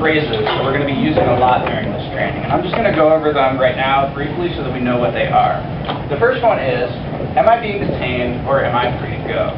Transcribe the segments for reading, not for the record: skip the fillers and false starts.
phrases that we're going to be using a lot during this training. And I'm just going to go over them right now briefly so that we know what they are. The first one is, am I being detained or am I free to go?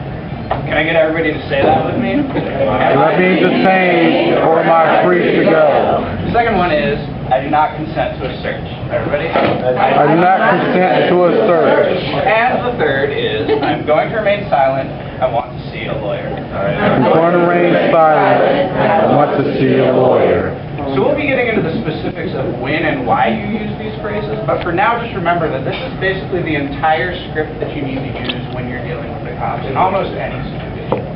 Can I get everybody to say that with me? Am I being detained or am I free to go? The second one is, I do not consent to a search. Everybody? I do not consent to a search. And the third is, I'm going to remain silent. I want to see a lawyer. I'm going to remain silent. I want to see a lawyer. So we'll be getting into the specifics of when and why you use these phrases, but for now just remember that this is basically the entire script that you need to use when you're dealing with the cops in almost any situation.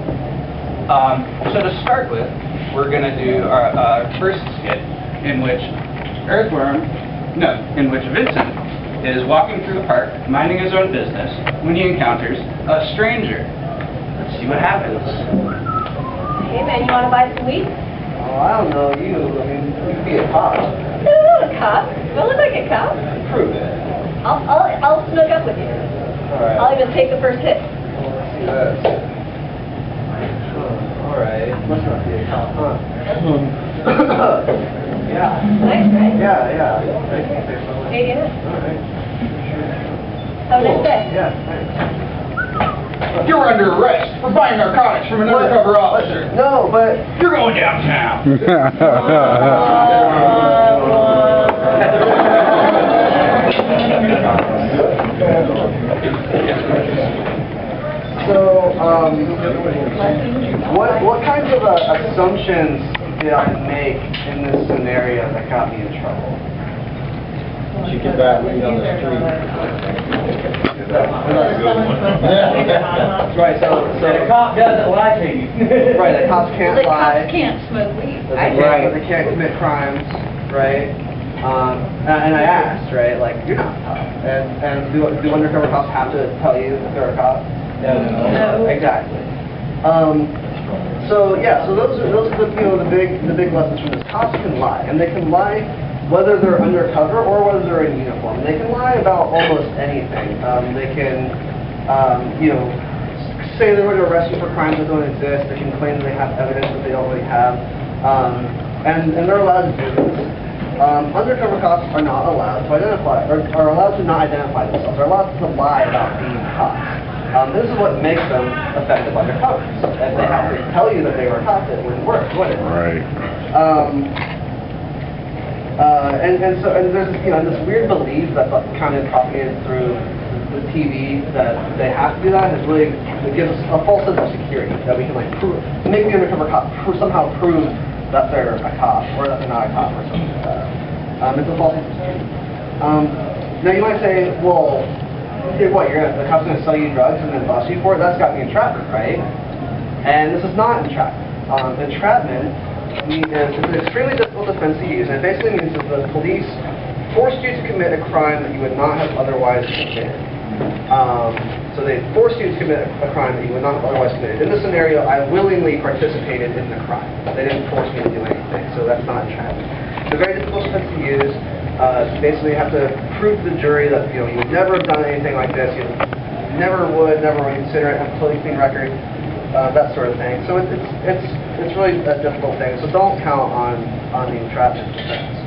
So to start with, we're going to do our first skit in which Vincent is walking through the park, minding his own business, when he encounters a stranger. Let's see what happens. Hey man, you want to buy some weed? Oh, I don't know you. I mean, you could be a cop. No, not a cop. Do I look like a cop? Prove it. I'll snook up with you. Alright. I'll even take the first hit. Let's see this. Alright. Must not be a cop, huh? Yeah. Nice, right? Yeah. Hey, get it. Alright. Have a nice day. Yeah, thanks. You're under arrest for buying narcotics from an undercover officer. No, but... You're going downtown. So, what kinds of assumptions did I make in this scenario that got me in trouble? You get that weed on the street. Right, so The cop doesn't lie to you. right, the cops can't The lie. cops can't smoke weed. Right, they can't commit crimes, right? And I asked, right, like, you're not a cop. And do undercover cops have to tell you if they're a cop? No. Exactly. So those are the big lessons from this. Cops can lie, and they can lie whether they're undercover or whether they're in uniform. They can lie about almost anything. They can say they're going to arrest you for crimes that don't exist. They can claim that they have evidence that they don't really have, and they're allowed to do this. Undercover cops are not allowed to identify, or are allowed to not identify themselves. They're allowed to lie about being cops. This is what makes them effective undercovers. If they have to tell you that they were a cop, it wouldn't work, would it? Right. And there's this weird belief that's kind of propagated through the TV that they have to do that. It gives us a false sense of security that we can make the undercover cop somehow prove that they're a cop or that they're not a cop or something like that. It's a false sense of security. Now you might say, well, the cop's going to sell you drugs and then bust you for it? That's got to be entrapment, right? And this is not entrapment. Entrapment is an extremely difficult defense to use, and it basically means that the police forced you to commit a crime that you would not have otherwise committed. So they forced you to commit a crime that you would not have otherwise committed. In this scenario, I willingly participated in the crime. They didn't force me to do anything, so that's not entrapment. It's a very difficult defense to use. Basically, you have to prove to the jury that you would never have done anything like this. You never would consider it, have a totally clean record, that sort of thing. So it's really a difficult thing. So don't count on the entrapment defense.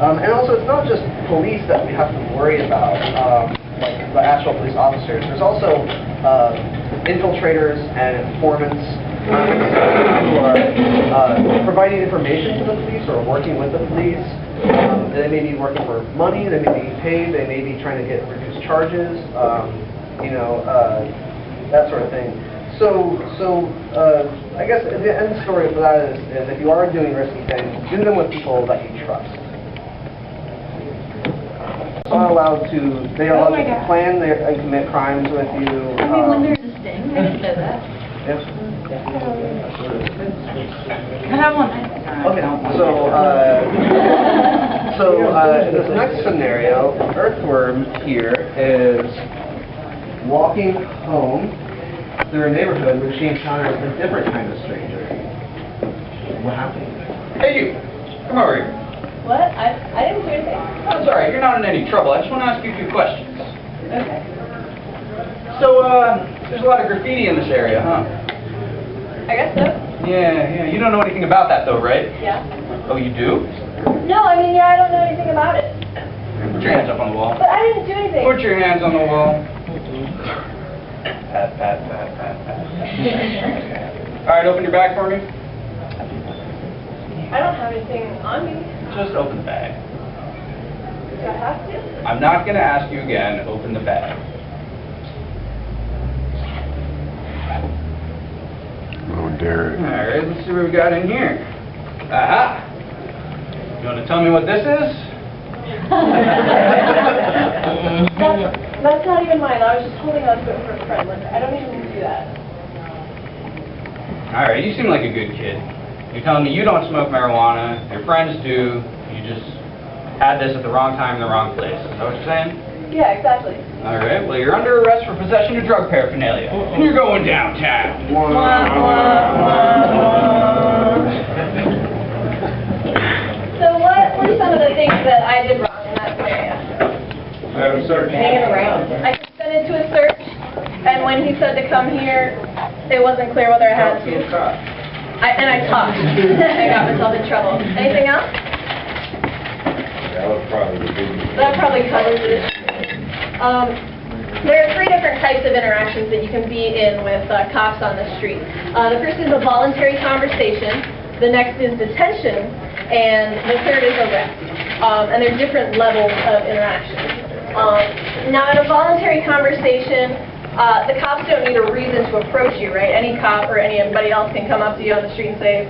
And also, it's not just police that we have to worry about, like the actual police officers. There's also infiltrators and informants who are providing information to the police or working with the police. They may be working for money, they may be paid, they may be trying to get reduced charges, that sort of thing. So I guess the end story for that is if you are doing risky things, do them with people that you trust. They are allowed to plan and commit crimes with you. When there's a sting, I didn't know that. Yes. Can I have one? Okay, so in this next scenario, Earthworm here is walking home through a neighborhood where she encounters a different kind of stranger. What happened? Hey you, come over here. What? I didn't do anything. That's all right, you're not in any trouble. I just want to ask you a few questions. Okay. So, there's a lot of graffiti in this area, huh? I guess so. Yeah, you don't know anything about that though, right? Yeah. Oh, you do? No, I mean, yeah, I don't know anything about it. Put your hands up on the wall. But I didn't do anything. Put your hands on the wall. Pat, pat, pat, pat, pat. All right, open your bag for me. I don't have anything on me. Just open the bag. Do I have to? I'm not going to ask you again. Open the bag. Oh, Derek. All right, let's see what we got in here. Aha! You want to tell me what this is? That's not even mine. I was just holding on to it for a friend. Like, I don't even do that. All right, you seem like a good kid. You're telling me you don't smoke marijuana, your friends do, you just had this at the wrong time in the wrong place. Is that what you're saying? Yeah, exactly. All right, well, you're under arrest for possession of drug paraphernalia. And you're going downtown. So what were some of the things that I did wrong in that scenario? Madam Clerk. Hanging around. I consented to a search, and when he said to come here, it wasn't clear whether I had to. I talked. I got myself in trouble. Anything else? That was probably the biggest. That probably covers it. There are 3 different types of interactions that you can be in with cops on the street. The first is a voluntary conversation, the next is detention, and the third is arrest. And there are different levels of interaction. Now, in a voluntary conversation, the cops don't need a reason to approach you, right? Any cop or anybody else can come up to you on the street and say,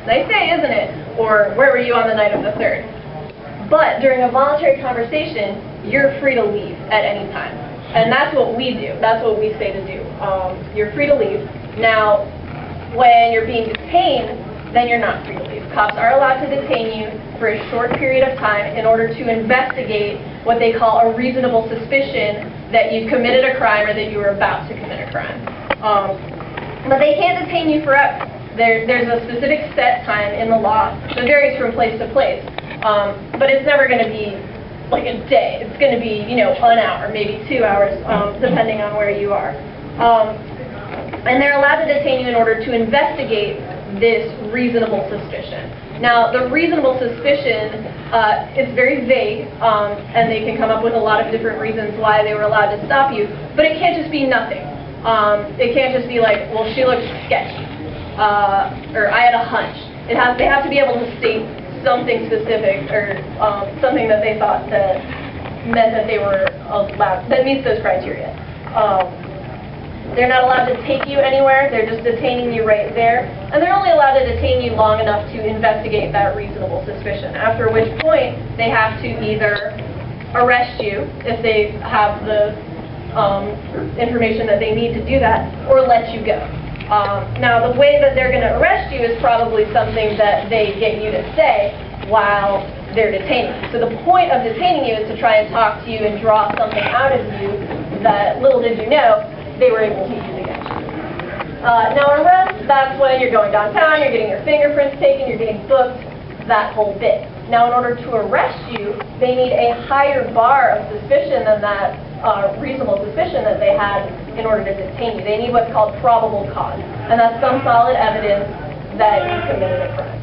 "Nice day, isn't it?" Or, "Where were you on the night of the 3rd?" But during a voluntary conversation, you're free to leave at any time. And that's what we do. That's what we say to do. You're free to leave. Now, when you're being detained, then you're not free to leave. Cops are allowed to detain you for a short period of time in order to investigate what they call a reasonable suspicion that you've committed a crime or that you were about to commit a crime. But they can't detain you forever. There's a specific set time in the law, so it varies from place to place. But it's never going to be like a day. It's going to be, an hour, maybe 2 hours, depending on where you are. And they're allowed to detain you in order to investigate this reasonable suspicion. Now, the reasonable suspicion is very vague, and they can come up with a lot of different reasons why they were allowed to stop you, but it can't just be nothing. It can't just be like, well, she looked sketchy, or I had a hunch. They have to be able to state something specific, or something that they thought that meant that they were allowed, that meets those criteria. They're not allowed to take you anywhere, they're just detaining you right there, and they're only allowed to detain you long enough to investigate that reasonable suspicion, after which point they have to either arrest you if they have the information that they need to do that, or let you go. Now, the way that they're going to arrest you is probably something that they get you to say while they're detaining you. So the point of detaining you is to try and talk to you and draw something out of you that, little did you know, they were able to use against you. Now, arrest, that's when you're going downtown, you're getting your fingerprints taken, you're getting booked, that whole bit. Now, in order to arrest you, they need a higher bar of suspicion than that reasonable suspicion that they had in order to detain you. They need what's called probable cause, and that's some solid evidence that you committed a crime.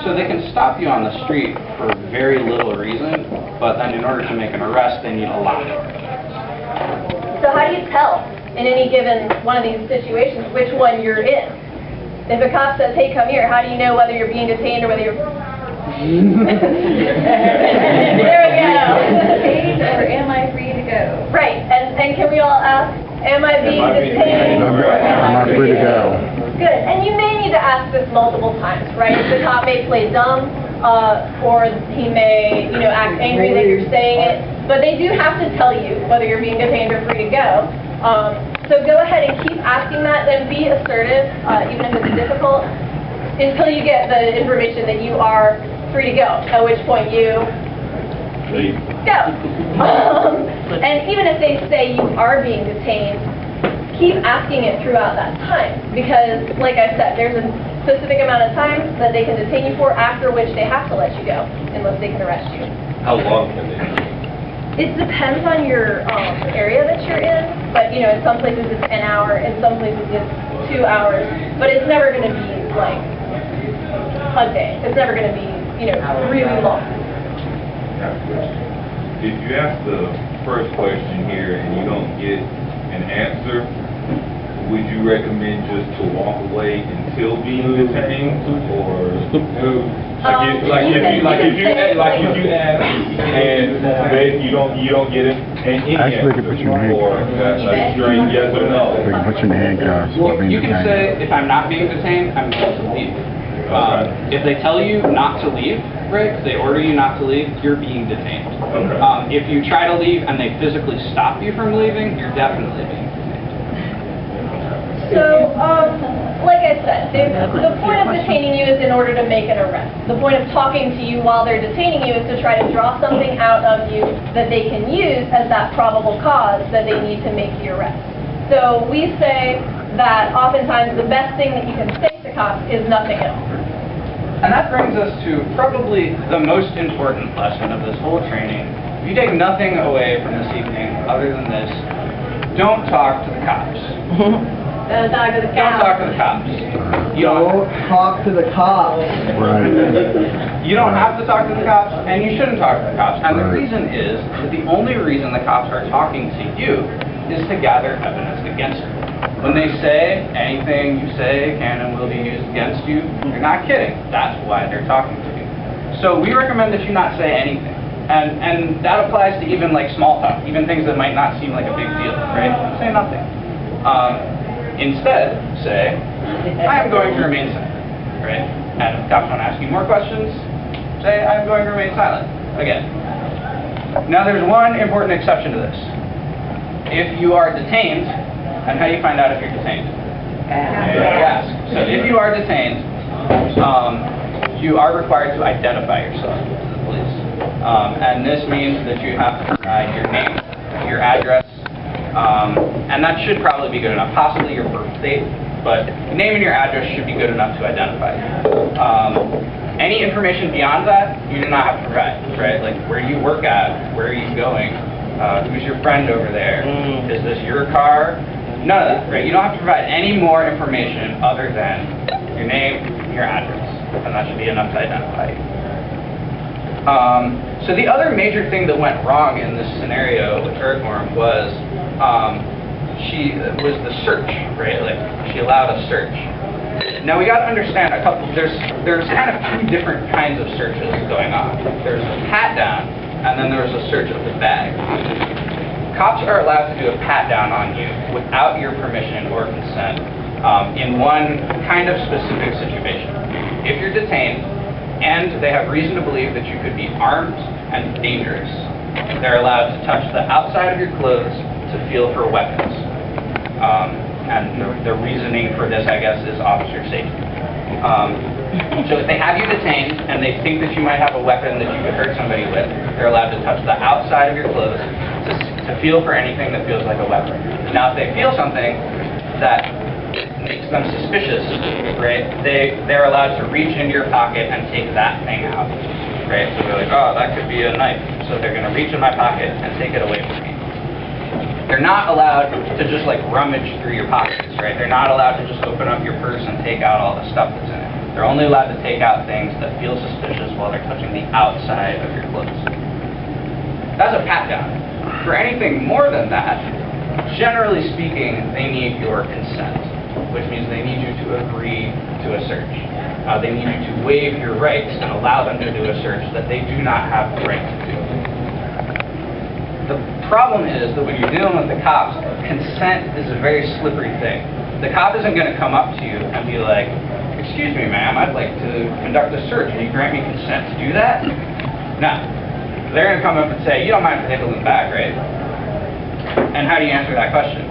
So they can stop you on the street for very little reason, but then in order to make an arrest, they need a lot. So how do you tell in any given one of these situations which one you're in? If a cop says, "Hey, come here," how do you know whether you're being detained or whether you're... There we go. Detained or am I free to go? Right, and can we all ask, am I being detained? I'm not free to go. Good, and you may need to ask this multiple times, right? The cop may play dumb, or he may, act angry that you're saying it, but they do have to tell you whether you're being detained or free to go. So go ahead and keep asking that, and be assertive, even if it's difficult, until you get the information that you are free to go, at which point you go. And even if they say you are being detained, keep asking it throughout that time, because, like I said, there's a specific amount of time that they can detain you for, after which they have to let you go, unless they can arrest you. How long can they? It depends on your area that you're in, but in some places it's an hour, in some places it's 2 hours, but it's never going to be like a day. It's never going to be really long. If you ask the first question here and you don't get an answer, would you recommend just to walk away until being detained, or if you ask and you don't get it, any Actually, they can put you in or a straight yes or no? They can put you in handcuffs while being You can say, detained. if I'm not being detained, I'm going to leave. If they tell you not to leave, right, if they order you not to leave, you're being detained. Okay. If you try to leave and they physically stop you from leaving, you're definitely being detained. So, like I said, the point of detaining you is in order to make an arrest. The point of talking to you while they're detaining you is to try to draw something out of you that they can use as that probable cause that they need to make the arrest. So we say that oftentimes the best thing that you can say to cops is nothing at all. And that brings us to probably the most important lesson of this whole training. If you take nothing away from this evening other than this, don't talk to the cops. Don't talk to the Don't cops. talk to the cops. Don't talk to the cops. Right. You don't have to talk to the cops, and you shouldn't talk to the cops. And the Right. reason is that the only reason the cops are talking to you is to gather evidence against you. When they say anything you say can and will be used against you, you're not kidding. That's why they're talking to you. So we recommend that you not say anything. And that applies to even like small talk, even things that might not seem like a big deal, right? Say nothing. Instead, say, I am going to remain silent, right? And if cops want to ask you more questions, say, I'm going to remain silent, again. Now there's one important exception to this. If you are detained, and how do you find out if you're detained? Ask. So if you are detained, you are required to identify yourself to the police. And this means that you have to provide your name, your address, and that should probably be good enough, possibly your birth date, but your name and your address should be good enough to identify you. Any information beyond that, you do not have to provide, right? Like, where do you work at? Where are you going? Who's your friend over there? Is this your car? None of that, right? You don't have to provide any more information other than your name, your address, and that should be enough to identify you. So the other major thing that went wrong in this scenario with Earthworm was the search, right? Like, she allowed a search. Now we got to understand there's kind of two different kinds of searches going on. There's a pat down, and then there's a search of the bag. Cops are allowed to do a pat down on you without your permission or consent in one kind of specific situation. If you're detained and they have reason to believe that you could be armed and dangerous, they're allowed to touch the outside of your clothes to feel for weapons. And the reasoning for this, I guess, is officer safety. So if they have you detained and they think that you might have a weapon that you could hurt somebody with, they're allowed to touch the outside of your clothes to feel for anything that feels like a weapon. Now, if they feel something that makes them suspicious, right, they're allowed to reach into your pocket and take that thing out, right? So they're like, oh, that could be a knife. So they're going to reach in my pocket and take it away from me. They're not allowed to just like rummage through your pockets, right? They're not allowed to just open up your purse and take out all the stuff that's in it. They're only allowed to take out things that feel suspicious while they're touching the outside of your clothes. That's a pat down. For anything more than that, generally speaking, they need your consent, which means they need you to agree to a search. They need you to waive your rights and allow them to do a search that they do not have the right to do. The problem is that when you're dealing with the cops, consent is a very slippery thing. The cop isn't going to come up to you and be like, excuse me, ma'am, I'd like to conduct a search. Will you grant me consent to do that? No. They're going to come up and say, you don't mind if I take a look back, right? And how do you answer that question?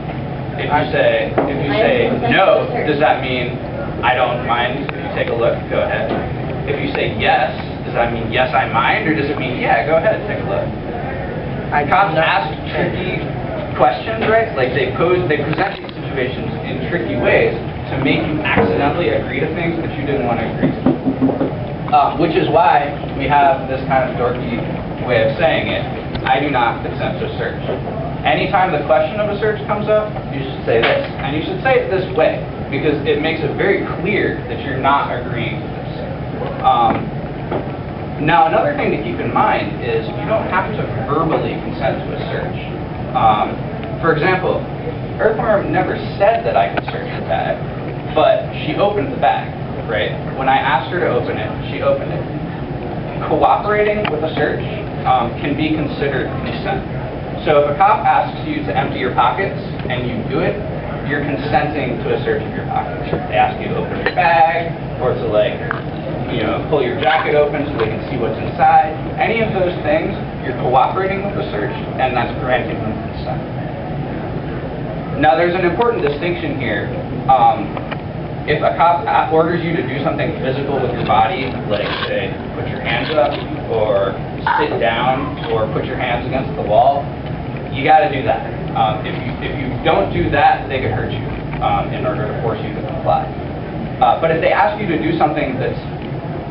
If you say no, does that mean I don't mind if you take a look? Go ahead. If you say yes, does that mean yes, I mind? Or does it mean, yeah, go ahead, take a look? Cops ask tricky questions, right? Like they present these situations in tricky ways to make you accidentally agree to things that you didn't want to agree to. Which is why we have this kind of dorky way of saying it. I do not consent to a search. Anytime the question of a search comes up, you should say this. And you should say it this way, because it makes it very clear that you're not agreeing to this. Now, another thing to keep in mind is you don't have to verbally consent to a search. For example, Earthworm never said that I could search her bag, but she opened the bag, right? When I asked her to open it, she opened it. Cooperating with a search can be considered consent. So if a cop asks you to empty your pockets and you do it, you're consenting to a search of your pockets. They ask you to open your bag or to pull your jacket open so they can see what's inside. Any of those things, you're cooperating with the search, and that's granting them consent. Now, there's an important distinction here. If a cop orders you to do something physical with your body, like, say, put your hands up, or sit down, or put your hands against the wall, you got to do that. If you don't do that, they could hurt you in order to force you to comply. But if they ask you to do something that's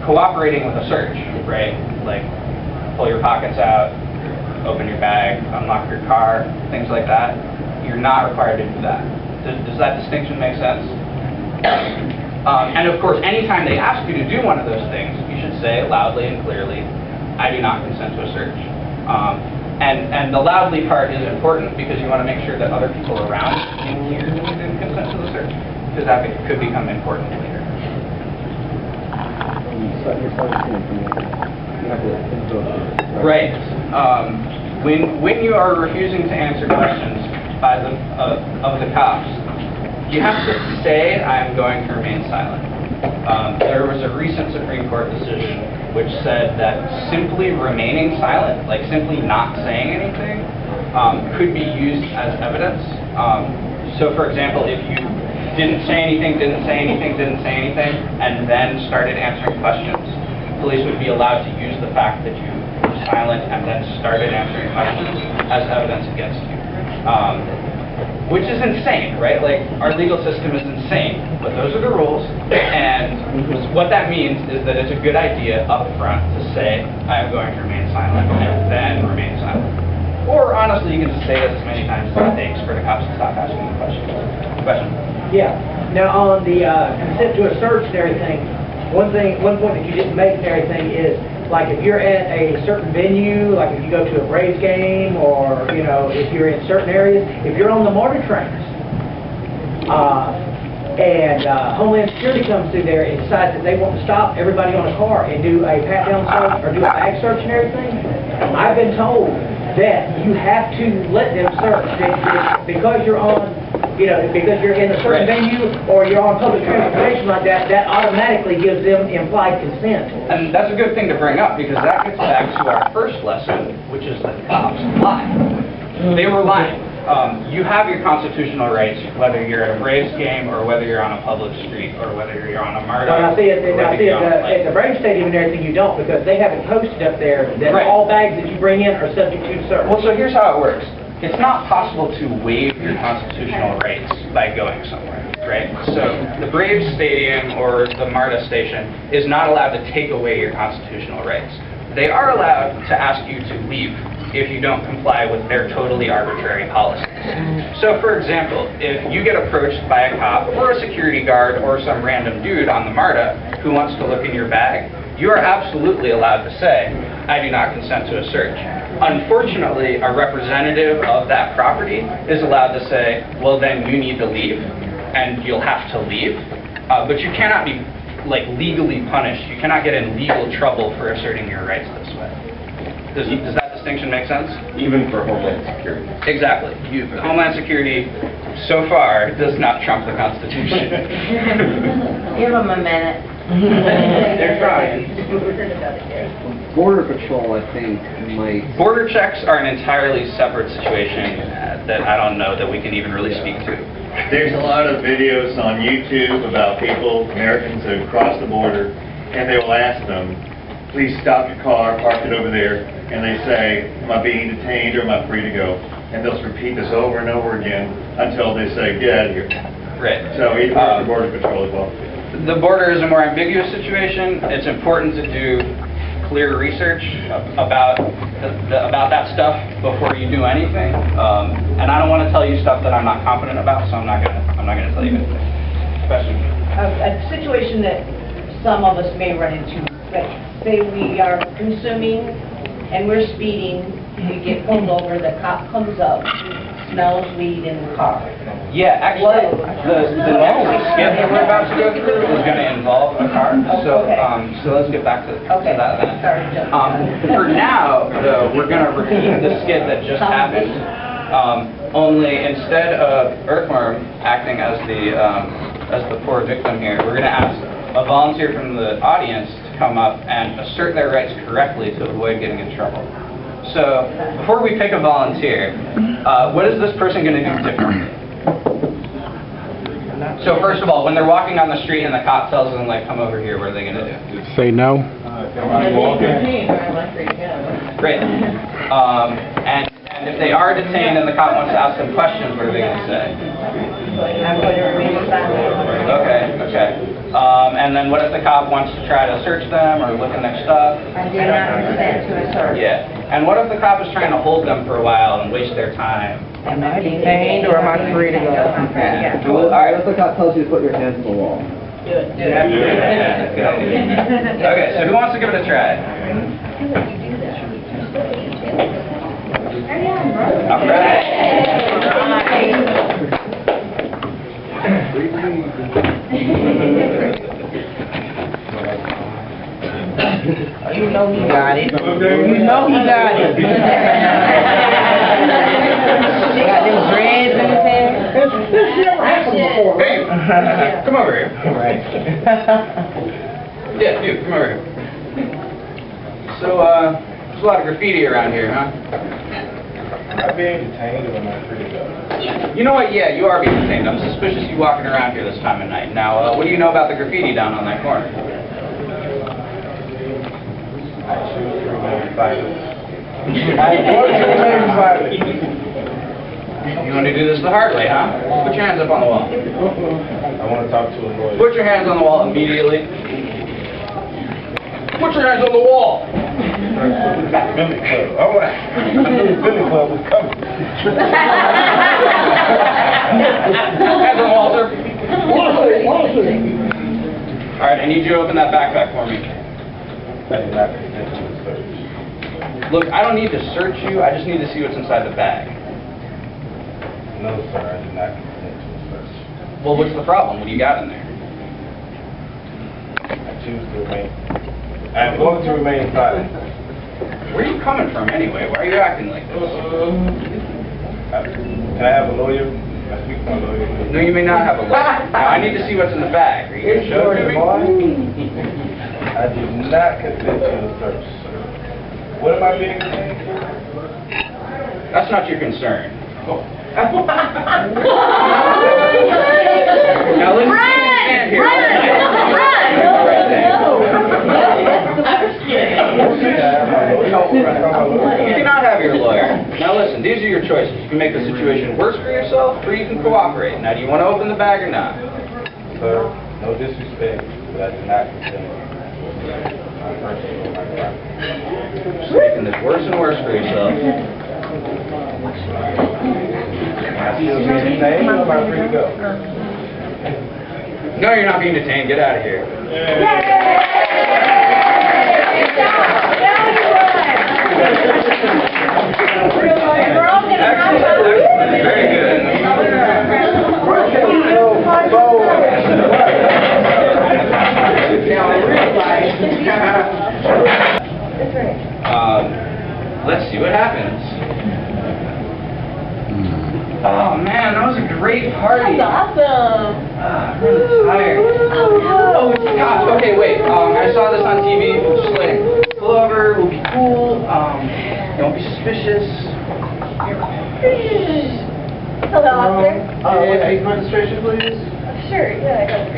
cooperating with a search, right, like pull your pockets out, open your bag, unlock your car, things like that, you're not required to do that. Does that distinction make sense? And of course, anytime they ask you to do one of those things, you should say loudly and clearly, I do not consent to a search. And the loudly part is important because you want to make sure that other people around can hear that you didn't consent to the search, because that could become important later. Right. When you are refusing to answer questions by of the cops, you have to say, I'm going to remain silent. There was a recent Supreme Court decision which said that simply remaining silent, like simply not saying anything, could be used as evidence. So for example, if you didn't say anything, and then started answering questions, police would be allowed to use the fact that you were silent and then started answering questions as evidence against you. Which is insane, right? Like, our legal system is insane, but those are the rules, and what that means is that it's a good idea up front to say, I am going to remain silent, and then remain silent. Or, honestly, you can just say this as many times as it takes for the cops to stop asking you questions. Question? Yeah. Now, on the consent to a search and everything, one point that you didn't make and everything is, like, if you're at a certain venue, like if you go to a Braves game, or, if you're in certain areas, if you're on the MARTA trains, and Homeland Security comes through there and decides that they want to stop everybody on a car and do a pat-down search or do a bag search and everything, I've been told that you have to let them search. Because you're on, because you're in a certain venue or you're on public transportation like that, that automatically gives them implied consent. And that's a good thing to bring up, because that gets back to our first lesson, which is that cops lie. They were lying. You have your constitutional rights, whether you're at a Braves game or whether you're on a public street or whether you're on a MARTA. Well, I see at the Braves Stadium and everything you don't, because they have it posted up there that all bags that you bring in are subject to search. Well, so here's how it works. It's not possible to waive your constitutional rights by going somewhere, right? So the Braves Stadium or the MARTA station is not allowed to take away your constitutional rights. They are allowed to ask you to leave if you don't comply with their totally arbitrary policies. So for example, if you get approached by a cop or a security guard or some random dude on the MARTA who wants to look in your bag, you are absolutely allowed to say, I do not consent to a search. Unfortunately, a representative of that property is allowed to say, well then you need to leave, and you'll have to leave, but you cannot be legally punished. You cannot get in legal trouble for asserting your rights this way. Does that distinction make sense? Even for Homeland Security. Exactly. Homeland Security, so far, does not trump the Constitution. Give them a minute. They're trying. Border Patrol, I think, might... Border checks are an entirely separate situation that I don't know that we can even really speak to. There's a lot of videos on YouTube about people, Americans who cross the border, and they will ask them, please stop your car, park it over there, and they say, am I being detained or am I free to go? And they'll repeat this over and over again until they say, get out of here. Right. So it works for Border Patrol as well. The border is a more ambiguous situation. It's important to do clear research about that stuff before you do anything. And I don't want to tell you stuff that I'm not confident about, so I'm not gonna tell you anything. Question? A situation that some of us may run into But say we are consuming and we're speeding, we get pulled over, the cop comes up, smells weed in the car. Yeah, actually, the next skip that we're about to go through is going to involve a car. So, Okay. so let's get back to Okay. that then. Sorry, Jeff. For now, though, we're going to repeat the skit that just happened. Only instead of Earthworm acting as the poor victim here, we're going to ask a volunteer from the audience to come up and assert their rights correctly to avoid getting in trouble. So, before we pick a volunteer, what is this person going to do differently? So first of all, when they're walking on the street and the cop tells them, like, come over here, what are they going to do? Say no. Great. And if they are detained and the cop wants to ask them questions, what are they going to say? I'm going to remain silent. Okay. And then what if the cop wants to try to search them or look in their stuff? I did not consent to a search. Yeah. And what if the cop is trying to hold them for a while and waste their time? Am I detained or am I free to go? Yeah. All right. What if the cop tells you to put your hands on the wall? Do it. Yeah, good idea. Okay, so who wants to give it a try? All You know he got it. You know he got it. Got them dreads in his hair. Hey, come over here. Yeah, you, come over here. So, there's a lot of graffiti around here, huh? Am I being detained or am I free to go? You know what? Yeah, you are being detained. I'm suspicious you walking around here this time of night. Now, what do you know about the graffiti down on that corner? I choose to remain silent. I want to remain silent. You want to do this the hard way, huh? Put your hands up on the wall. I want to talk to a lawyer. Put your hands on the wall immediately. Put your hands on the wall. Billy Club. All right. I knew the Billy Club was coming. Hands on the wall, sir. All right, I need you to open that backpack for me. I did not consent to the search. Look, I don't need to search you. I just need to see what's inside the bag. No, sir, I did not consent to the search. Well, what's the problem? What do you got in there? I choose to remain. I'm going to remain silent. Where are you coming from anyway? Why are you acting like this? Can I have a lawyer? I speak to my lawyer. No, you may not have a lawyer. Now, I need to see what's in the bag. Are you going to show it to me? I did not consent to the search, sir. What am I being detained for? That's not your concern. Now, listen, stand here. You cannot have your lawyer. Now listen, these are your choices. You can make the situation worse for yourself, or you can cooperate. Now, do you want to open the bag or not? Sir, no disrespect, but I did not consent. My person or my property. Just making this worse and worse for yourself. I still being detained or am I free to go? No, you're not being detained. Get out of here. Excellent. Very good. Let's see what happens. Oh man, that was a great party. That's awesome. I'm really tired. Oh, it's the cops. Okay, wait. I saw this on TV. Just like, pull over. We'll be cool. Don't be suspicious. Hello, officer. What's your registration, please? Sure, yeah, I got it.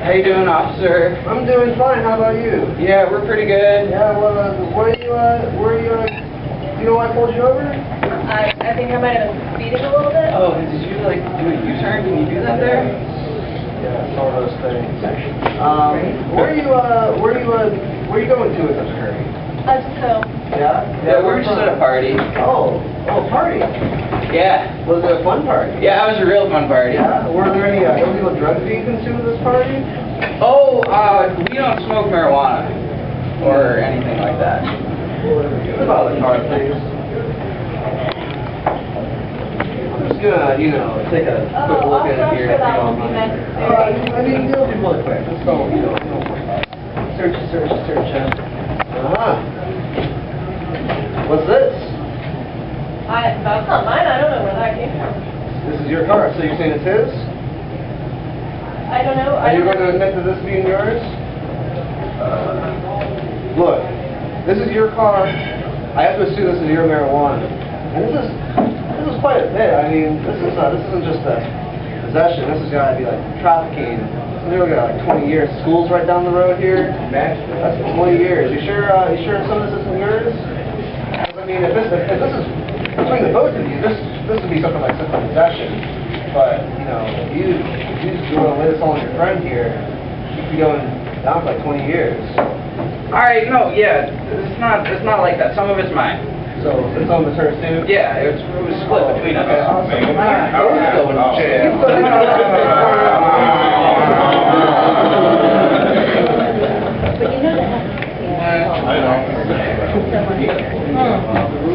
How you doing, officer? I'm doing fine. How about you? Yeah, we're pretty good. Yeah, well, where are you, do you know why I pulled you over? I think I might have been speeding a little bit. Oh, did you like do a U-turn? Can you do that there? Yeah, some of those things. Where are you going to in such a hurry? Just home. Yeah? Yeah, we're just at a party. Oh, party. Yeah. Was it a fun party? Yeah, it was a real fun party. Yeah? Were there any illegal drugs being consumed at this party? Oh, we don't smoke marijuana. or anything like that. Flip out of the car, please. I'm just gonna, take a quick look at it here. If you don't mind. I mean, it'll be really quick. Just don't, don't worry about it. Search. What's this? That's not mine, I don't know where that came from. This is your car, so you're saying it's his? I don't know. Are you going to admit to this being yours? Look, this is your car. I have to assume this is your marijuana. And this is quite a bit. I mean, this isn't just a possession. This has got to be like trafficking. We got like 20 years. School's right down the road here. That's 20 years. You sure some of this isn't yours? I mean, if this is between the both of you, this would be something like simple possession. But if you just want to lay this all on your friend here, you could be going down for like 20 years. All right, no, yeah, it's not like that. Some of it's mine. So some of it's hers too. Yeah, it was split between us.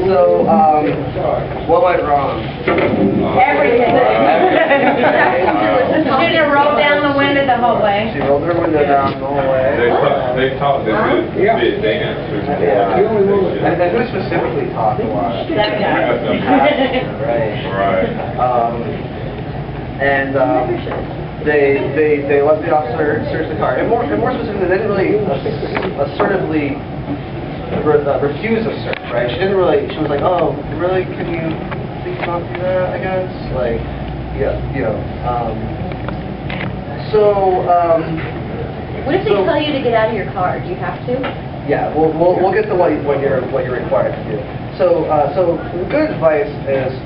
So, what went wrong? Everything. Should have rolled down the window the whole way. She rolled her window down the whole way. They talked, they answered. And who specifically talked a lot? That guy. Right. They let the officer search the car. And more specifically, they didn't really assertively refuse a search, right? She was like, oh, really? Can you please not do that, I guess? Like, What if they tell you to get out of your car? Do you have to? yeah, we'll get to what you're required to do. So good advice is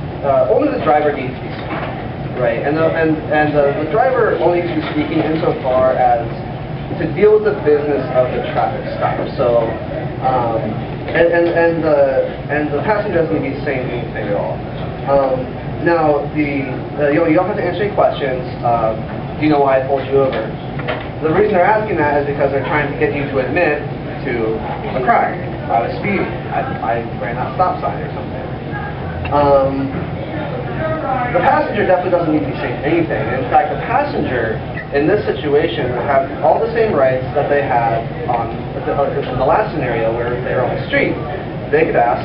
only the driver needs to be speaking, right? And the driver only needs to be speaking insofar as to deal with the business of the traffic stop. So and the passenger doesn't need to be saying anything at all. Now you don't have to answer any questions. Do you know why I pulled you over? The reason they're asking that is because they're trying to get you to admit to a crime. I was speeding. I ran out stop sign or something. The passenger definitely doesn't need to be saying anything. In fact, the passenger in this situation would have all the same rights that they had in the last scenario where they were on the street. They could ask,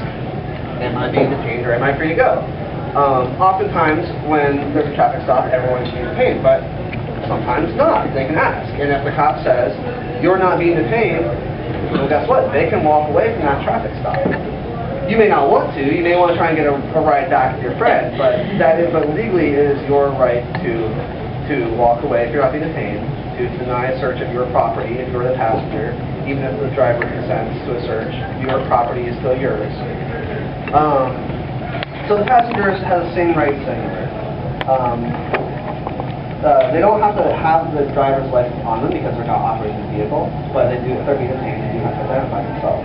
am I being detained or am I free to go? Oftentimes, when there's a traffic stop, everyone's being detained, but sometimes not. They can ask. And if the cop says, you're not being detained, well, guess what? They can walk away from that traffic stop. You may not want to. You may want to try and get a ride back with your friend, but legally it is your right to walk away if you're not being detained, to deny a search of your property if you're the passenger, even if the driver consents to a search. Your property is still yours. So the passengers have the same rights anywhere. They don't have to have the driver's license on them because they're not operating the vehicle, but they do, if they're being detained, they do have to identify themselves.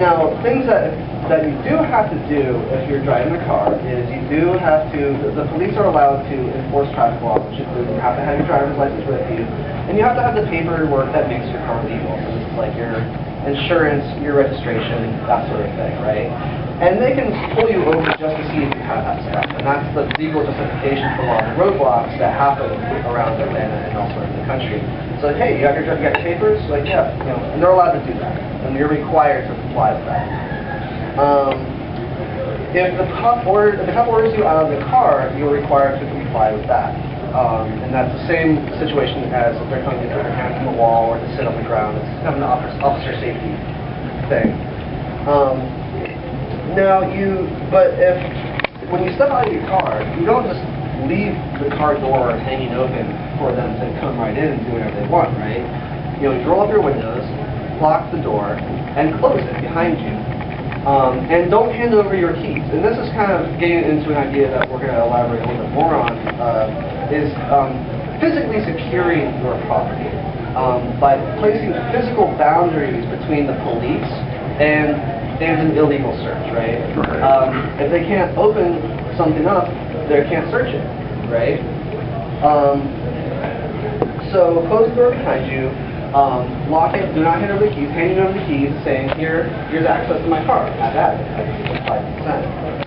Now, things that you do have to do if you're driving a car is you do have to, the police are allowed to enforce traffic laws, which includes you have to have your driver's license with you, and you have to have the paperwork that makes your car legal. So this is like your insurance, your registration, that sort of thing, right? And they can pull you over just to see if you have that stuff. And that's the legal justification for a lot of the roadblocks that happen around Atlanta and elsewhere in the country. So, hey, you got your papers? Like, yeah, and they're allowed to do that. And you're required to comply with that. If the cop orders you out of the car, you're required to comply with that. And that's the same situation as if they're telling you to put your hands on the wall or to sit on the ground. It's kind of an officer safety thing. But when you step out of your car, you don't just leave the car door hanging open for them to come right in and do whatever they want, right? You roll up your windows, lock the door, and close it behind you. And don't hand over your keys. And this is kind of getting into an idea that we're going to elaborate a little bit more on, is physically securing your property by placing physical boundaries between the police and an illegal search, right? If they can't open something up, they can't search it, right? So close the door behind you, lock it, do not hand over the keys, handing over the keys, saying, here's access to my car. Have at it. I think it's 5%.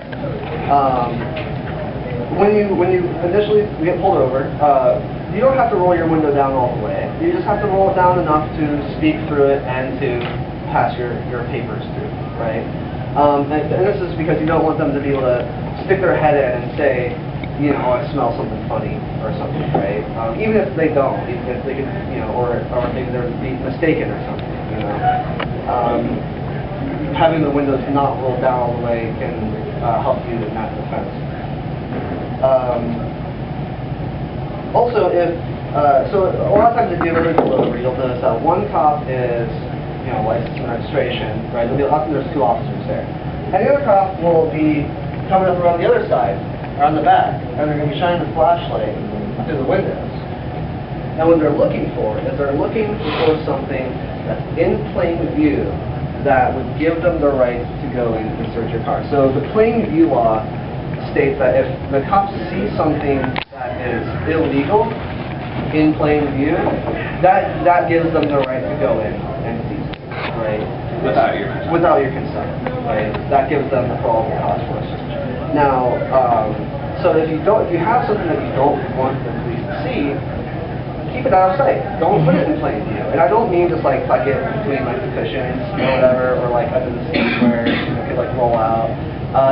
When you initially get pulled over, you don't have to roll your window down all the way. You just have to roll it down enough to speak through it and to pass your papers through, right? And this is because you don't want them to be able to stick their head in and say, you know, I smell something funny or something, right? Even if they don't, even if they could, you know, or maybe they're mistaken or something, you know. Having the windows not rolled down all the way can help you in that defense. Also, so a lot of times if you really pull over, you'll notice that one cop is, you know, license and registration, right? Often there's two officers there. And the other cop will be coming up around the other side, or on the back, and they're going to be shining a flashlight through the windows. And what they're looking for is they're looking for something that's in plain view that would give them the right to go in and search your car. So the plain view law states that if the cops see something that is illegal in plain view, that gives them the right to go in and seize it, right? Without your consent, right? That gives them the probable cause for a search. Now, so if you have something that you don't want the police to see, keep it out of sight. Don't put it in plain view. And I don't mean just like tuck it between like the cushions or whatever, or like under the seat where it could like roll out.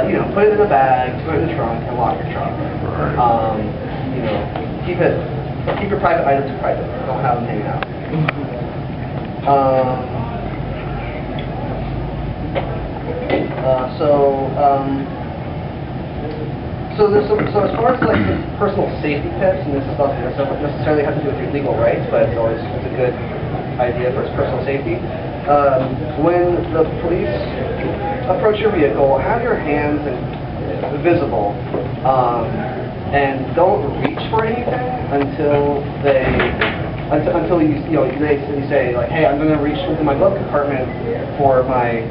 You know, put it in a bag, put it in the trunk, and lock your trunk. You know, keep your private items private. Don't have them hanging out. So as far as like personal safety tips, and this stuff doesn't necessarily have to do with your legal rights, but it's a good idea for personal safety. When the police approach your vehicle, have your hands visible, and don't reach for anything until you say like, hey, I'm going to reach into my glove compartment for my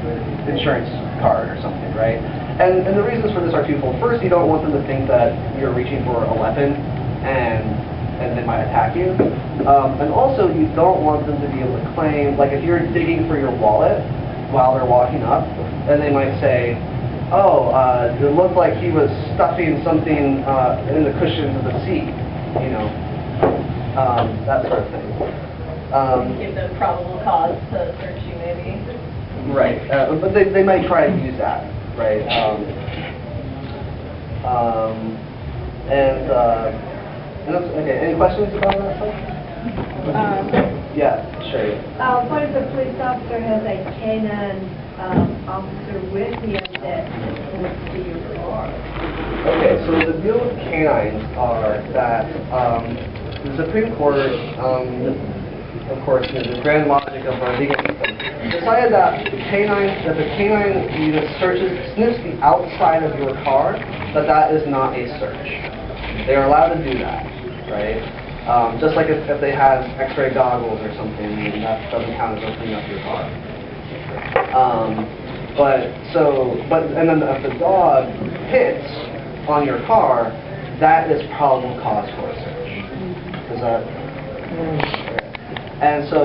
insurance card or something, right? And the reasons for this are twofold. First, you don't want them to think that you're reaching for a weapon and they might attack you. And also, you don't want them to be able to claim, like if you're digging for your wallet while they're walking up, then they might say, oh, it looked like he was stuffing something in the cushions of the seat, you know, that sort of thing. Give them probable cause to search you, maybe. Right, but they might try to use that, right? Okay, any questions about that stuff? Yeah, sure. What if a police officer has a canine officer with him that wants to see your car? Okay, so the deal with canines are that the Supreme Court, of course, the grand logic of our legal system, decided that if a canine unit sniffs the outside of your car, that is not a search. They are allowed to do that, right? Just like if they have X-ray goggles or something, and that doesn't count as opening up your car. And then if the dog hits on your car, that is probable cause for a search. Is that? And so,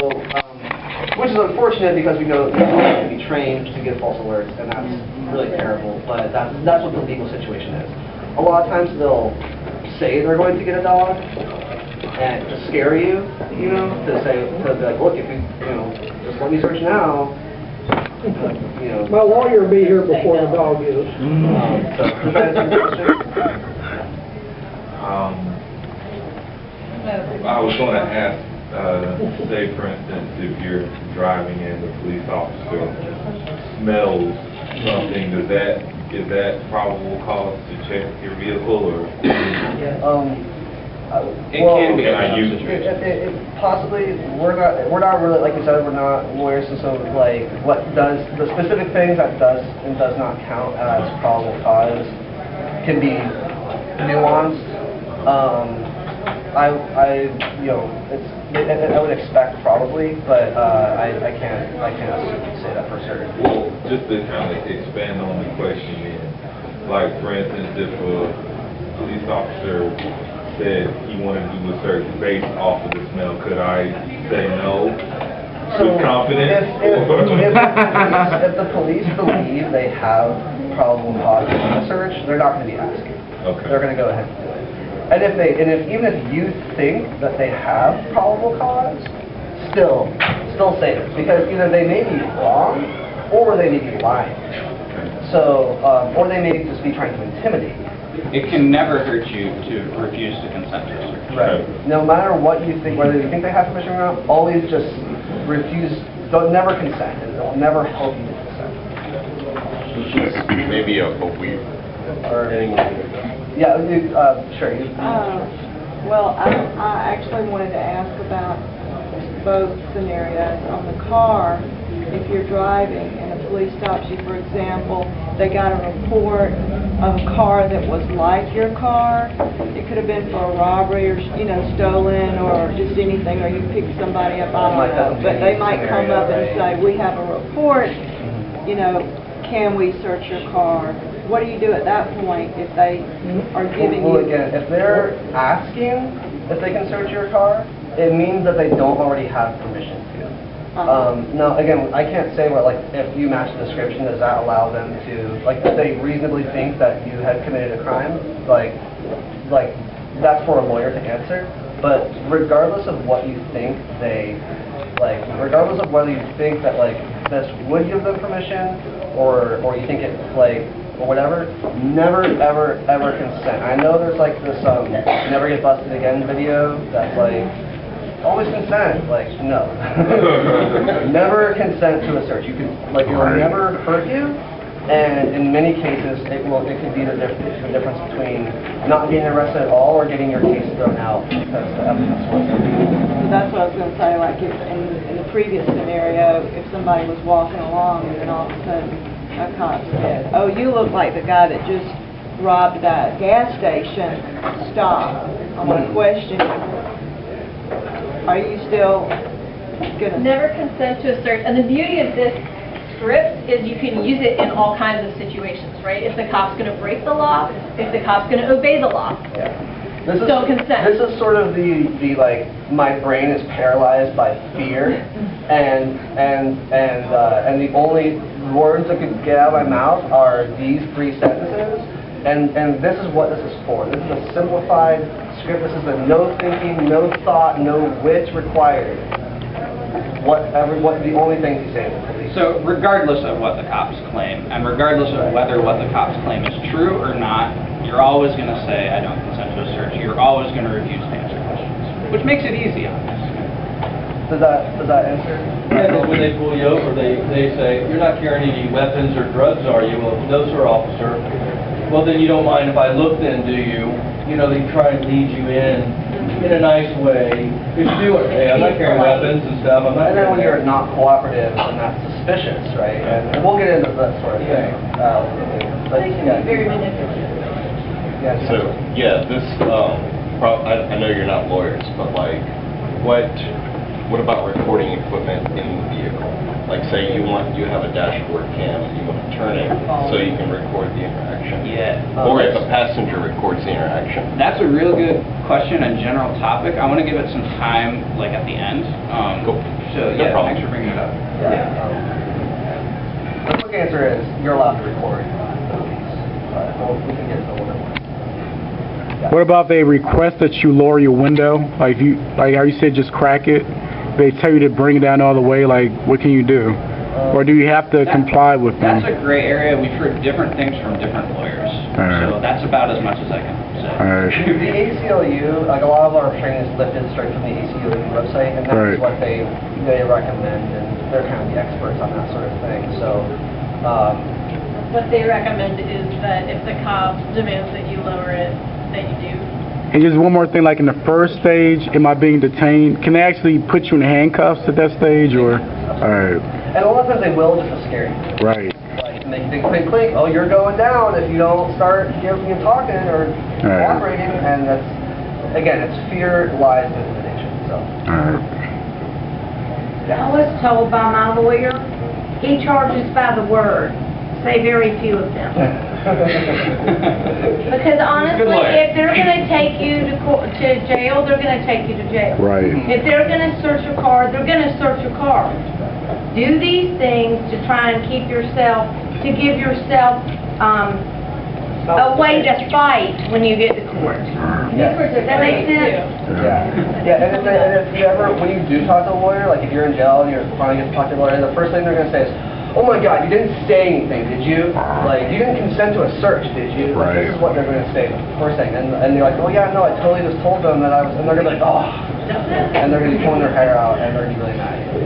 which is unfortunate because we know people have to be trained to get false alerts, and that's really terrible. But that's what the legal situation is. A lot of times they'll say they're going to get a dog, and to scare you, you know, to be like, look, if you know, just let me search now. You know. My lawyer will be here before the dog is. I was going to ask, say for instance, if you're driving and the police officer smells something, is that probable cause to check your vehicle, or? It can be. Possibly, we're not really, like you said, we're not lawyers, and so like what does the specific things that does and does not count as probable cause can be nuanced. I would expect probably, but I can't say that for certain. Well, just to kind of expand on the question, like for instance, if a police officer said he wanted to do a search based off of the smell, could I say no? with confidence? If the police believe they have probable cause in the search, they're not going to be asking. Okay. They're going to go ahead and do it. And even if you think that they have probable cause, still say it, because either they may be wrong or they may be lying. So, or they may just be trying to intimidate you. It can never hurt you to refuse to consent to a search. Right. No matter what you think, whether you think they have permission or not, always just refuse. Never consent. It will never help you to consent. Maybe a weird. Or yeah, sure. Well, I actually wanted to ask about both scenarios. On the car, if you're driving and a police stops you, for example, they got a report of a car that was like your car. It could have been for a robbery or, stolen or just anything, or you picked somebody up, I don't know. But they might come up and say, we have a report, can we search your car? What do you do at that point if they are giving Well, you... again, if they're asking if they can search your car, it means that they don't already have permission to. Now, again, I can't say if you match the description, does that allow them to, if they reasonably think that you had committed a crime, that's for a lawyer to answer. But regardless of what you think regardless of whether you think that, this would give them permission, or you think it, or whatever, never, ever, ever consent. I know there's this never get busted again video that's always consent. No. Never consent to a search. It will never hurt you, and in many cases it could be the difference between not getting arrested at all or getting your case thrown out because the evidence wasn't. So that's what I was going to say, if in the previous scenario, if somebody was walking along and then all of a sudden a cop said, oh, you look like the guy that just robbed that gas station, stop. I want to question you. Are you still going to... Never consent to a search. And the beauty of this script is you can use it in all kinds of situations, right? If the cop's going to break the law, if the cop's going to obey the law. Yeah. Don't consent. This is sort of the my brain is paralyzed by fear, and the only words that could get out of my mouth are these 3 sentences, and this is what this is for. This is a simplified script. This is a no thinking, no thought, no wit required. What the only things you say to the police. So regardless of what the cops claim, and regardless of whether what the cops claim is true or not, you're always going to say, I don't consent to a search. You're always going to refuse to answer questions, which makes it easy on us. Does that answer? Yeah, because when they pull you over, they say, you're not carrying any weapons or drugs, are you? Well, no, sir, officer. Well, then you don't mind if I look then, do you? They try and lead you in a nice way. Because you do it. Hey, I'm not carrying weapons and stuff. And then when you're not cooperative, then that's suspicious, right? And we'll get into that sort of thing. But yeah. Very manipulative. Yeah. So, this, I know you're not lawyers, but what about recording equipment in the vehicle? Say you have a dashboard cam and you want to turn it so you can record the interaction. Yeah. Or if a passenger records the interaction. That's a real good question and general topic. I want to give it some time, at the end. Cool. So, No problem. thanks for bringing it up. The quick answer is you're allowed to record the piece. We can get into a little bit more. What about they request that you lower your window? How you said just crack it? They tell you to bring it down all the way, what can you do? Or do you have to comply with them? That's a gray area. We've heard different things from different lawyers. So that's about as much as I can say. The ACLU, a lot of our training is lifted straight from the ACLU website, and that's what they recommend, and they're kind of the experts on that sort of thing. So, what they recommend is that if the cop demands that you lower it, that you do. And just one more thing, in the first stage, am I being detained? Can they actually put you in handcuffs at that stage, or? Alright. And a lot of times they will just to scare you. Right. And they clink, clink, oh, you're going down if you don't start talking or cooperating, and that's, again, it's fear, lies, and intimidation, so. Alright. I was told by my lawyer, he charges by the word. say very few of them. Because Good honestly, lawyer. if they're gonna take you to jail, they're gonna take you to jail. Right. If they're gonna search your car, they're gonna search your car. Do these things to try and keep yourself, to give yourself, a way to fight when you get to court. Yeah. Does that make sense? Yeah, and if you ever, when you do talk to a lawyer, like if you're in jail and you're finally get to talk to a lawyer, the first thing they're going to say is, oh my God, you didn't say anything, did you? Like, you didn't consent to a search, did you? Like, Right. this is what they're going to say, the first thing. And they're like, oh yeah, no, I totally just told them that I was, and they're going to be like, oh. And they're going to be pulling their hair out, and they're going to be really mad at you.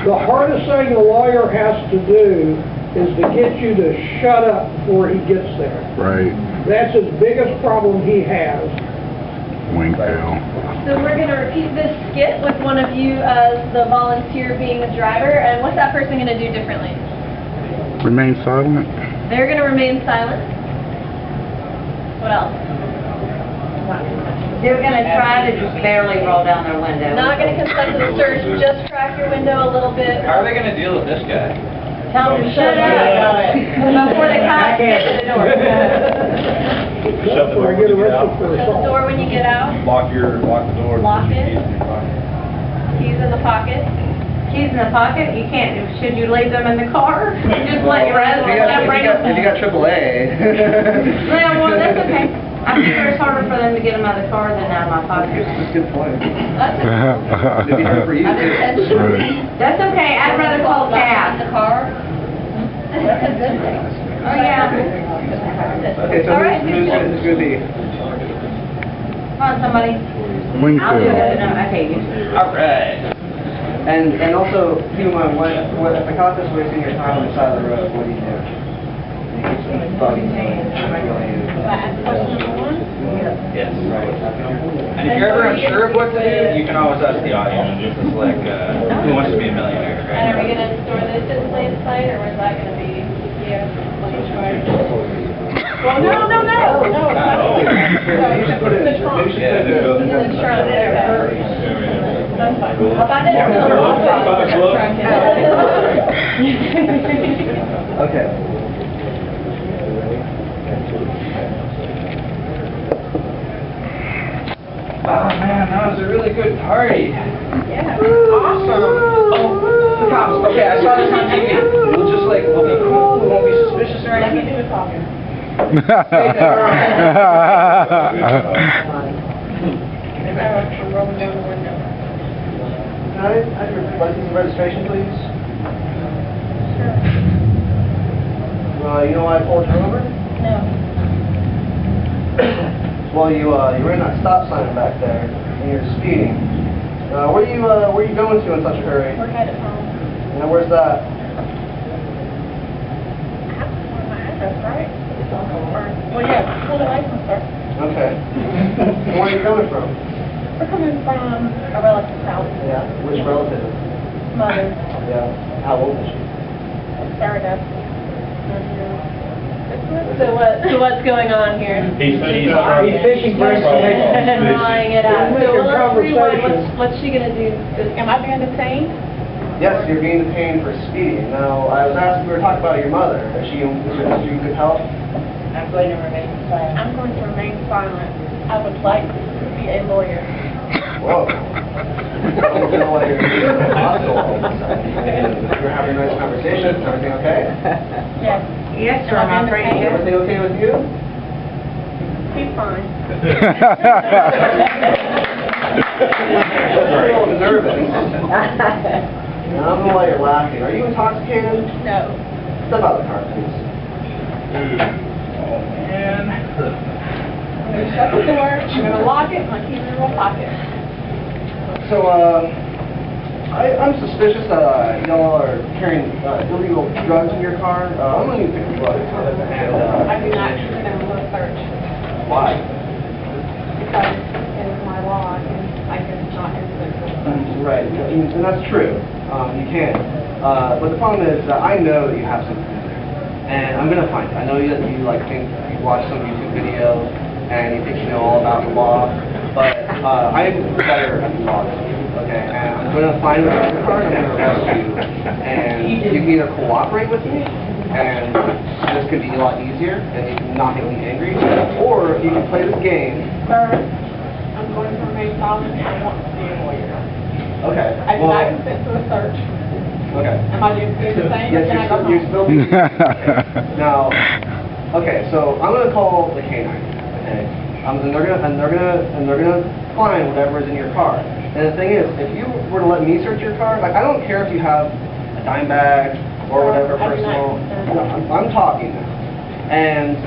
The hardest thing a lawyer has to do is to get you to shut up before he gets there. Right. That's his biggest problem he has. Winktail. So we're going to repeat this skit with one of you as the volunteer being the driver, and what's that person going to do differently? Remain silent. They're going to remain silent. What else? They're gonna try to just barely roll down their window. Not going to consent to the search, just crack your window a little bit. How are they gonna deal with this guy? Tell them to shut up before the cops get to the door. Shut or get arrested for Shut the assault. door when you get out. Lock the door. Lock put your it. keys in your pocket. Keys in the pocket. Keys in the pocket, you can't, should you leave them in the car? Just let your husband bring them. If you got AAA. Yeah, well, that's okay. I figure it's harder for them to get them out of the car than out of my pocket. That's a good point. That's It'd be hard for you. That's okay, I'd rather call a cab. in the car. That's a good thing. Oh, yeah. Okay, so All right, who's going to be? Come on, somebody. I'll do it. Winktail. No, okay, you. All right. And also, keep in mind, what if the cop is wasting your time on the side of the road, what do you do? Bugging you, regulating you. Yes. And if you're ever unsure of what to do, you can always ask the audience. This is like, Who Wants to Be a Millionaire, And are right? we going to store this in plain sight, or is that going to be here? Well, no. You should put it in the trunk. Yeah, In the trunk, okay. That's fine. How about that? Okay. Oh man, that was a really good party. Yeah. Awesome. Oh, the cops. Okay, I saw this on TV. We'll be cool, we won't be suspicious or Let me anything. do the talking. Can I have your license and registration, please? You know why I pulled you over? No. Well, you ran that stop sign back there, and you're speeding. Where are you going to in such a hurry? We're headed home. Now, where's that? My address, right? Well, yeah, pull the license, sir. Okay. And where are you coming from? We're coming from a relative's house. Yeah. Which relative? Mother. Yeah. How old is she? Sarah. So what's going on here? He's fishing for information. Drawing it out. We're So making let's rewind. conversation. What's she gonna do? Am I being detained? Yes, you're being detained for speeding. Now, I was asking, we were talking about your mother. Is she good health? I'm going to remain silent. I'm going to remain silent. I would like to be a lawyer. Whoa. I don't know why you're hostile all of a sudden. We're having a nice conversation. Is everything okay? Yes. Yes, sir, I'm afraid Is everything okay with you? He's fine. You're a little nervous. Now, I don't know why you're laughing. Are you intoxicated? No. Step out of the car, please. And I'm gonna shut the door. I'm gonna lock it. My keys are in my pocket. So, I'm suspicious that y'all are carrying illegal drugs in your car. I'm going to pick you up. I do not keep them on search Why? because it is my law and I cannot enter them. Right, and that's true. You can. But the problem is that I know that you have something in there. And I'm going to find it. I know that you think you watch some YouTube videos and you think you know all about the law. But I'm better at the law than you. Okay, and I'm going to find what's in the car and I'm going to arrest you. And you can either cooperate with me, and this could be a lot easier, and you can not make me angry. Or you can play this game. Sir, I'm going to remain silent and I want to see a lawyer. Okay. I did not consent to a search. Okay. Am I doing the same? Yes, Can I go you're home? still. Now, okay, so I'm gonna call the canine. Okay. And they're gonna find whatever is in your car. And the thing is, if you were to let me search your car, like I don't care if you have a dime bag or whatever personal. No, I'm talking now. And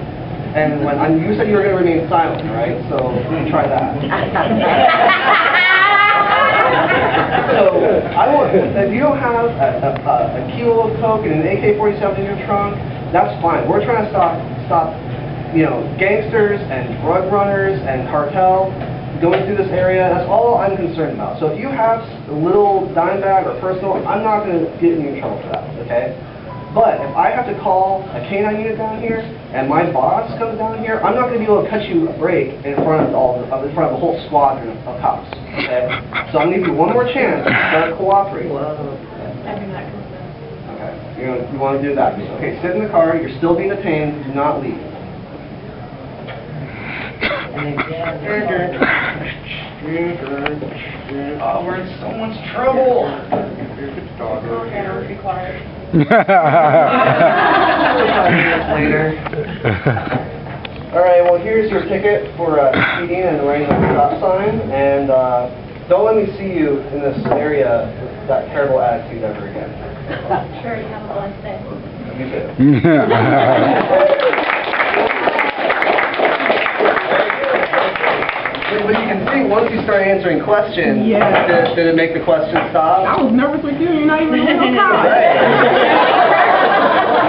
you said you were gonna remain silent, right? So try that. So I want, if you don't have a kilo of coke and an AK-47 in your trunk, that's fine. We're trying to stop, you know, gangsters and drug runners and cartel going through this area. That's all I'm concerned about. So if you have a little dime bag or personal, I'm not going to get you in trouble for that, okay? But if I have to call a canine unit down here and my boss comes down here, I'm not going to be able to cut you a break in front of the whole squadron of cops, okay? So I'm going to give you one more chance to try to cooperate. I do not consent. Okay, you want to do that. Okay, sit in the car, you're still being detained, do not leave. Oh, we're in so much trouble. Okay, be quiet. Later. All right, well, here's your ticket for speeding and running the stop sign, and don't let me see you in this area with that terrible attitude ever again. Sure, you have a blessed day. You too. But you can see, once you start answering questions, did it make the question stop? I was nervous with you, you're not even in no car. Right.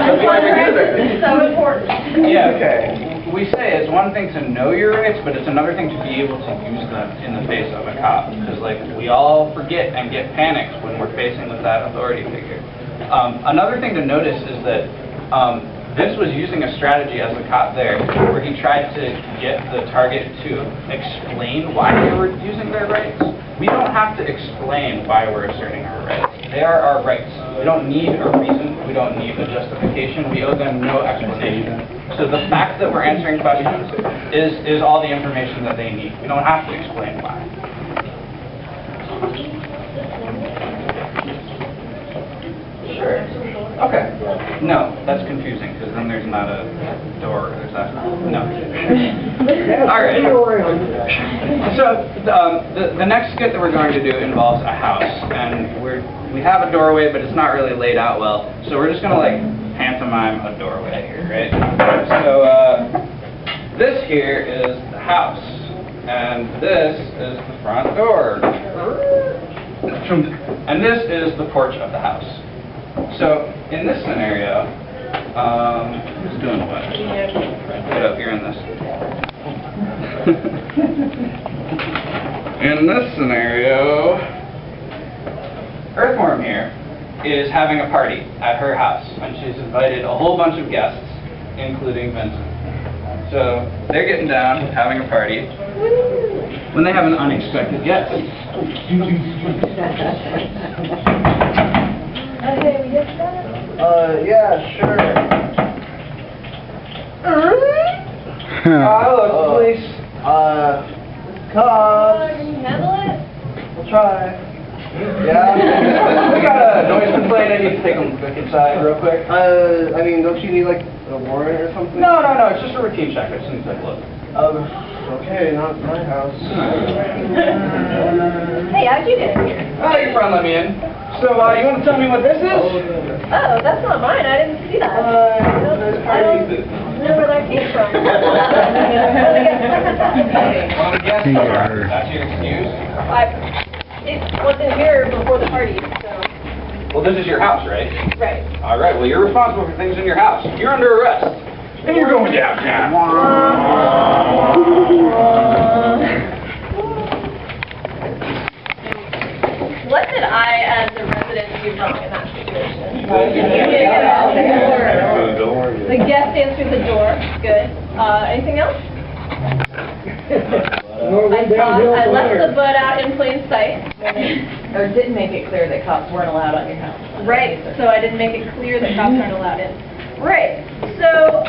That's why we do this. It's so important. Yeah. Okay. We say it's one thing to know your rights, but it's another thing to be able to use them in the face of a cop. Because, like, we all forget and get panicked when we're facing with that authority figure. Another thing to notice is that Vince was using a strategy as a cop there where he tried to get the target to explain why they were using their rights. We don't have to explain why we're asserting our rights. They are our rights. We don't need a reason. We don't need a justification. We owe them no explanation. So the fact that we're answering questions is all the information that they need. We don't have to explain why. Sure. Okay. No, that's confusing, because then there's not a door. There's not. No. All right. So the next skit that we're going to do involves a house, and we have a doorway, but it's not really laid out well. So we're just going to like pantomime a doorway here, right? So this here is the house, and this is the front door, and this is the porch of the house. So, in this scenario, who's doing what? Get up here in this. In this scenario, Earthworm here is having a party at her house, and she's invited a whole bunch of guests, including Vincent. So, they're getting down, having a party, when they have an unexpected guest. Okay, we get started. Yeah, sure. Look, police. Cops. Can you handle it? We'll try. Yeah. We got a noise complaint. I need to take them inside real quick. I mean, don't you need like a warrant or something? No, it's just a routine check. I just need to take a look. Okay, not my house. Hey, how'd you get in here? Oh, your friend let me in. So, you want to tell me what this is? Oh, that's not mine. I didn't see that. I don't know where that came from. Want to guess? That's your excuse? It wasn't here before the party, so. Well, this is your house, right? Right. All right. Well, you're responsible for things in your house. You're under arrest. And you're going downtown. What did I, as a resident, do wrong in that situation? The guest answered the door. Good. Anything else? I left the butt out in plain sight. Or didn't make it clear that cops weren't allowed on your house. Right. So I didn't make it clear that cops aren't allowed in. Right. So,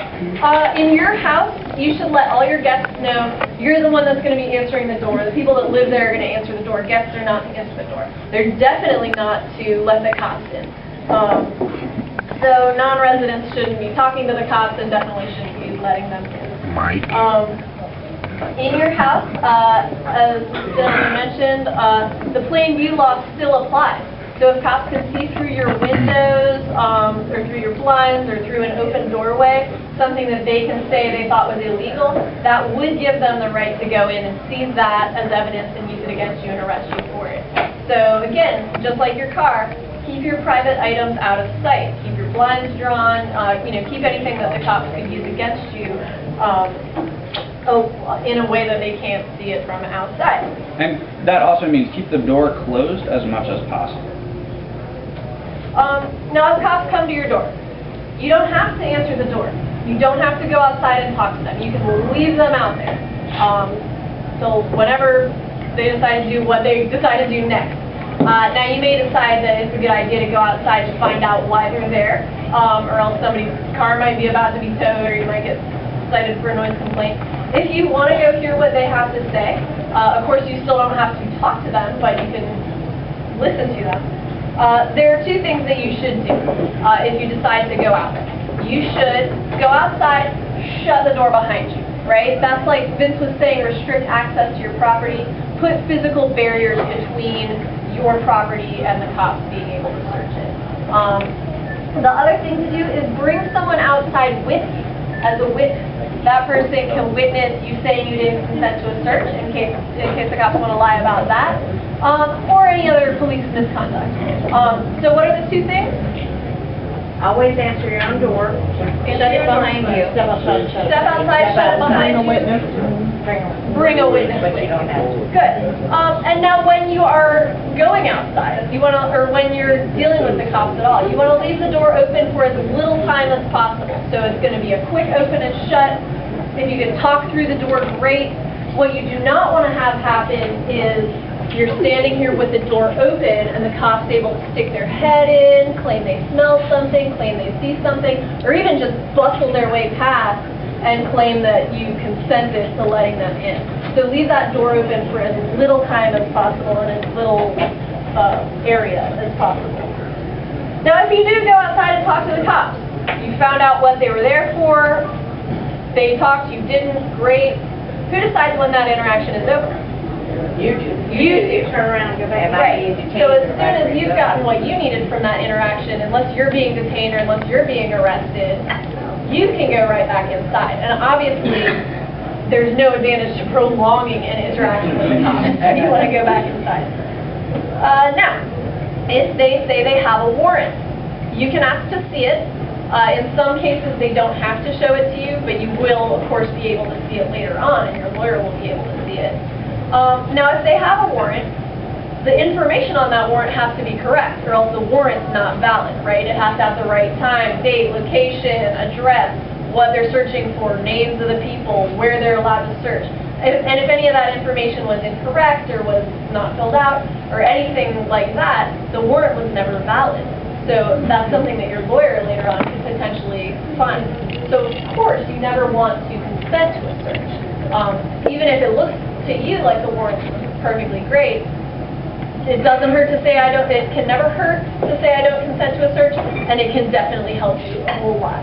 in your house, you should let all your guests know you're the one that's going to be answering the door. The people that live there are going to answer the door. Guests are not to answer the door. They're definitely not to let the cops in. So, non-residents shouldn't be talking to the cops and definitely shouldn't be letting them in. Mike. In your house, as the gentleman mentioned, the plain view law still applies. So if cops can see through your windows, or through your blinds, or through an open doorway, something that they can say they thought was illegal, that would give them the right to go in and seize that as evidence and use it against you and arrest you for it. So again, just like your car, keep your private items out of sight. Keep your blinds drawn, keep anything that the cops could use against you in a way that they can't see it from outside. And that also means keep the door closed as much as possible. Now if cops come to your door, you don't have to answer the door. You don't have to go outside and talk to them. You can leave them out there. So whenever they decide to do what they decide to do next. Now you may decide that it's a good idea to go outside to find out why they're there, or else somebody's car might be about to be towed, or you might get cited for a noise complaint. If you want to go hear what they have to say, of course you still don't have to talk to them, but you can listen to them. There are two things that you should do if you decide to go out. You should go outside, shut the door behind you, right? That's like Vince was saying, restrict access to your property, put physical barriers between your property and the cops being able to search it. The other thing to do is bring someone outside with you as a witness. That person can witness you saying you didn't consent to a search in case the cops want to lie about that, or any other police misconduct. So what are the two things? Always answer your own door. Shut it behind you. Step outside, shut it behind you. Bring a witness with you. Good. And now when you are going outside, or when you're dealing with the cops at all, you want to leave the door open for as little time as possible. So it's going to be a quick open and shut. If you can talk through the door, great. What you do not want to have happen is you're standing here with the door open and the cops able to stick their head in, claim they smell something, claim they see something, or even just bustle their way past and claim that you consented to letting them in. So leave that door open for as little time as possible and as little area as possible. Now if you do go outside and talk to the cops, you found out what they were there for, they talked, you didn't, great. Who decides when that interaction is over? You do. You do. Turn around and go back. Right. So as soon as you've gotten what you needed from that interaction, unless you're being detained or unless you're being arrested, you can go right back inside. And obviously, there's no advantage to prolonging an interaction with the cops if you want to go back inside. Now, if they say they have a warrant, you can ask to see it. In some cases, they don't have to show it to you, but you will, of course, be able to see it later on, and your lawyer will be able to see it. Now, if they have a warrant, the information on that warrant has to be correct, or else the warrant's not valid, right? It has to have the right time, date, location, address, what they're searching for, names of the people, where they're allowed to search. And if any of that information was incorrect or was not filled out or anything like that, the warrant was never valid. So that's something that your lawyer later on could potentially find. So of course, you never want to consent to a search. Even if it looks to you like the warrant's perfectly great, it doesn't hurt to say it can never hurt to say I don't consent to a search, and it can definitely help you a whole lot.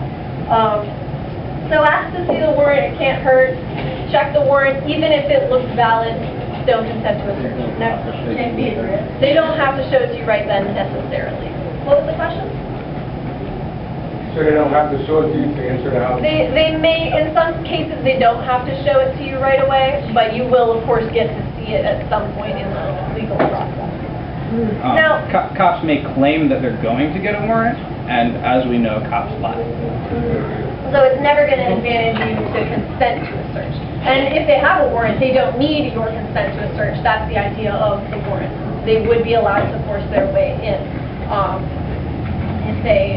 So ask to see the warrant, it can't hurt. Check the warrant, even if it looks valid, don't consent to a search. Next, they don't have to show it to you right then necessarily. What was the question? So they don't have to show it to you to answer the house? They may, in some cases, they don't have to show it to you right away, but you will, of course, get to see it at some point in the legal process. Now, cops may claim that they're going to get a warrant, and as we know, cops lie. So it's never going to advantage you to consent to a search. And if they have a warrant, they don't need your consent to a search. That's the idea of the warrant. They would be allowed to force their way in. If they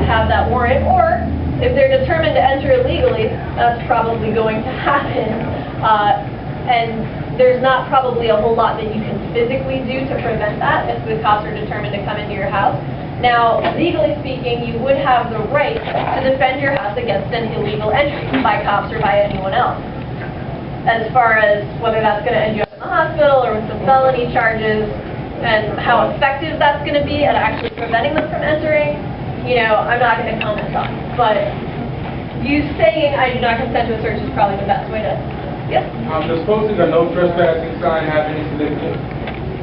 have that warrant, or if they're determined to enter illegally, that's probably going to happen. And there's not probably a whole lot that you can physically do to prevent that if the cops are determined to come into your house. Now, legally speaking, you would have the right to defend your house against an illegal entry by cops or by anyone else. As far as whether that's going to end you up in the hospital or with some felony charges, and how effective that's going to be at actually preventing them from entering, you know, I'm not going to comment on. But you saying I do not consent to a search is probably the best way to, yes? Does posting a no trespassing sign have any significance?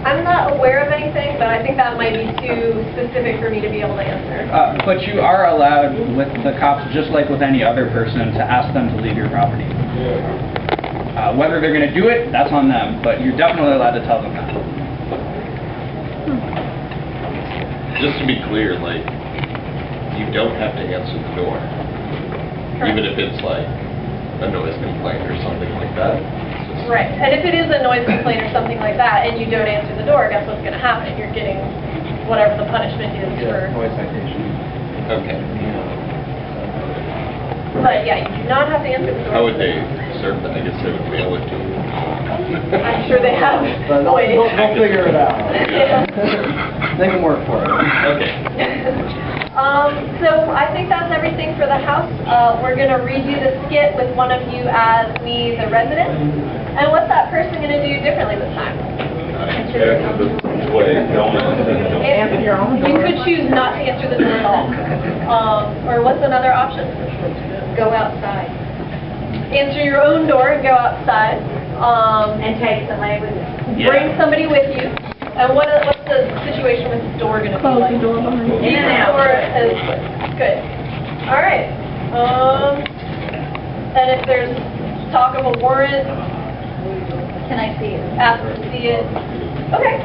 I'm not aware of anything, but I think that might be too specific for me to be able to answer. But you are allowed with the cops, just like with any other person, to ask them to leave your property. Whether they're going to do it, that's on them, but you're definitely allowed to tell them that. Just to be clear, like, you don't have to answer the door. Even if it's like a noise complaint or something like that. Right, and if it is a noise complaint or something like that, and you don't answer the door, guess what's going to happen? You're getting whatever the punishment is for... Noise citation. Okay. But yeah, you do not have to answer the door. How would they serve that? I guess they would mail it to them. I'm sure they have ways. They'll figure it out. Yeah. They can work for it. Okay. So I think that's everything for the house. We're going to redo the skit with one of you as me, the resident. And what's that person going to do differently this time? Answer your own door. You could choose not to answer the door at all. Or what's another option? Go outside. Answer your own door and go outside. And take somebody with you. Bring somebody with you. And what's the situation with the door going to be like? Close the door behind you. In and out. Good. All right. And if there's talk of a warrant, Can I see it? ask to see it. Okay.